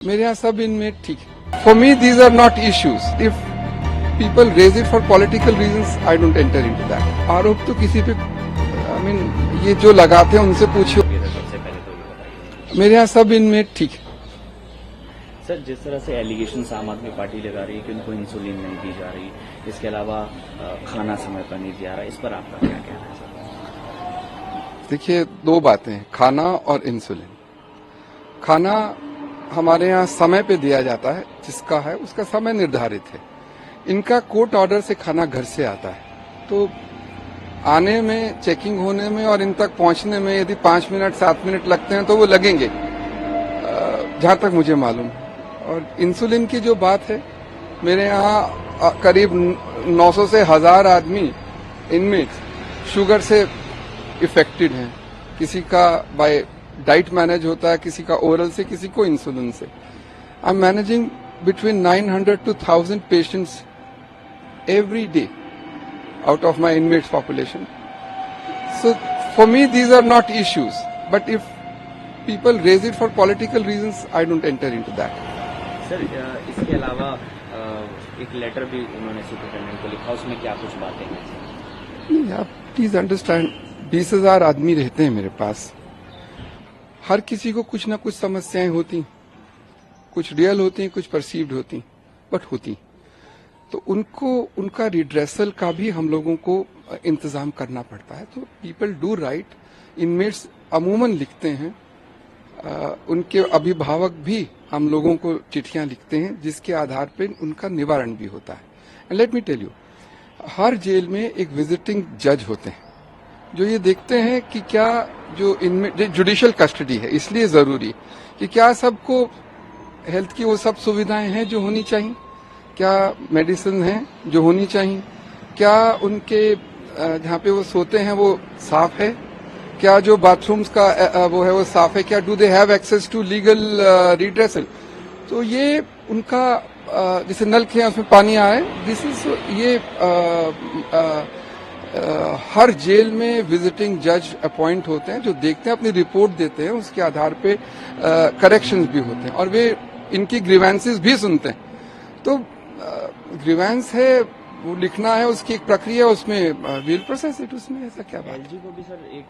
मेरे यहाँ सब इनमेट ठीक है। For me these are not issues. If people raise it for political reasons I don't enter into that. आरोप तो किसी पे आई मीन ये जो लगाते हैं उनसे पूछिए। सबसे पहले तो ये बताइए मेरे यहाँ सब इनमेट ठीक है। सर, जिस तरह से एलिगेशन आम आदमी पार्टी लगा रही है कि उनको इंसुलिन नहीं दी जा रही, इसके अलावा खाना समय पर नहीं दिया रहा, इस पर आपका क्या कहना है सर? देखिए, दो बातें हैं, खाना और इंसुलिन। खाना हमारे यहाँ समय पे दिया जाता है, जिसका है उसका समय निर्धारित है। इनका कोर्ट ऑर्डर से खाना घर से आता है, तो आने में, चेकिंग होने में और इन तक पहुंचने में यदि 5 मिनट 7 मिनट लगते हैं तो वो लगेंगे, जहां तक मुझे मालूम है। और इंसुलिन की जो बात है, मेरे यहाँ करीब 900 से 1000 आदमी इनमेट्स शुगर से इफेक्टेड हैं। किसी का बाय डाइट मैनेज होता है, किसी का ओरल से, किसी को इंसुलिन से। I am managing between 900 to 1000 patients every day out of my inmates population. So for me these are not issues, but if people raise it for political reasons I don't enter into that. Sir, इसके अलावा एक letter भी उन्होंने superintendent को लिखा, उसमें क्या कुछ बातें हैं? नहीं, आप प्लीज अंडरस्टैंड, 20,000 आदमी रहते हैं मेरे पास। हर किसी को कुछ ना कुछ समस्याएं होती, कुछ रियल होती, कुछ परसीव्ड होती, बट होती। तो उनको, उनका रिड्रेसल का भी हम लोगों को इंतजाम करना पड़ता है। तो पीपल डू राइट, इनमेट्स अमूमन लिखते हैं, उनके अभिभावक भी हम लोगों को चिट्ठियां लिखते हैं, जिसके आधार पर उनका निवारण भी होता है। And let me tell you, हर जेल में एक विजिटिंग जज होते हैं जो ये देखते हैं कि क्या जो इनमें जुडिशियल कस्टडी है, इसलिए जरूरी कि क्या सबको हेल्थ की वो सब सुविधाएं हैं जो होनी चाहिए, क्या मेडिसिन है जो होनी चाहिए, क्या उनके जहाँ पे वो सोते हैं वो साफ है, क्या जो बाथरूम्स का वो है वो साफ है, क्या do they have access to legal redressal. तो ये उनका जैसे नल के उसमें पानी आए, दिस इज ये हर जेल में विजिटिंग जज अपॉइंट होते हैं जो देखते हैं, अपनी रिपोर्ट देते हैं, उसके आधार पे करेक्शंस भी होते हैं और वे इनकी ग्रीवेंसेस भी सुनते हैं। तो ग्रीवेंस है, वो लिखना है, उसकी एक प्रक्रिया, उसमें वील प्रोसेस इट, उसमें ऐसा क्या बात है। एलजी को भी सर एक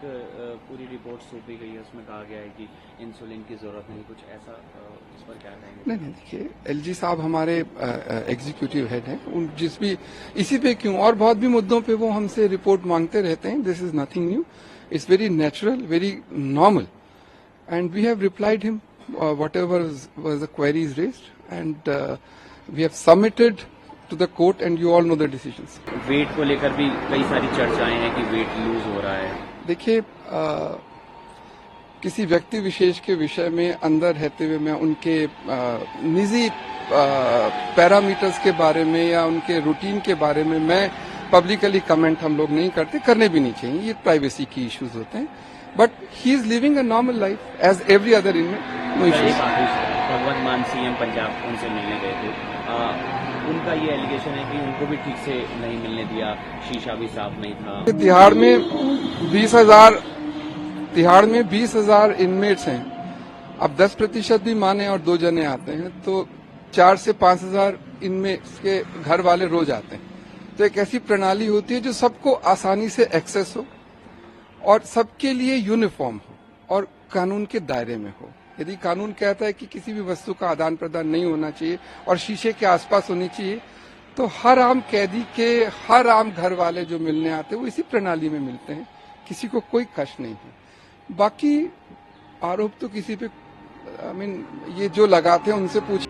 पूरी रिपोर्ट सौंपी गई है, उसमें कहा गया है कि इंसुलिन की जरूरत नहीं, कुछ ऐसा, इस पर क्या कहेंगे? नहीं, देखिए, एलजी साहब हमारे एग्जीक्यूटिव हेड हैं, जिस भी इसी पे क्यों और बहुत भी मुद्दों पे वो हमसे रिपोर्ट मांगते रहते हैं। This is nothing new, it's very natural, very normal, and we have replied him whatever was the queries raised, and we have submitted to the court, and you all know the decisions. Weight को लेकर भी कई सारी चर्चाएं हैं कि weight lose हो रहा है। देखिए, किसी व्यक्ति विशेष के विषय में अंदर रहते हुए मैं उनके निजी पैरामीटर्स के बारे में या उनके रूटीन के बारे में मैं पब्लिकली कमेंट हम लोग नहीं करते, करने भी नहीं चाहिए, ये प्राइवेसी की इश्यूज होते हैं। But he is living a normal life as every other inmate, no issues. Bhagwant Mann CM Punjab उनसे मिलने गए थे, उनका ये एलिगेशन है कि उनको भी ठीक से नहीं मिलने दिया, शीशा भी साफ नहीं था। तिहाड़ में 20,000 इनमेट्स हैं। अब 10% भी माने और 2 जने आते हैं तो 4 से 5,000 इनमेट्स के घर वाले रोज आते हैं। तो एक ऐसी प्रणाली होती है जो सबको आसानी से एक्सेस हो और सबके लिए यूनिफॉर्म हो और कानून के दायरे में हो। यदि कानून कहता है कि किसी भी वस्तु का आदान प्रदान नहीं होना चाहिए और शीशे के आसपास होनी चाहिए, तो हर आम कैदी के हर आम घर वाले जो मिलने आते हैं वो इसी प्रणाली में मिलते हैं, किसी को कोई कष्ट नहीं है। बाकी आरोप तो किसी पे आई मीन ये जो लगाते हैं उनसे पूछ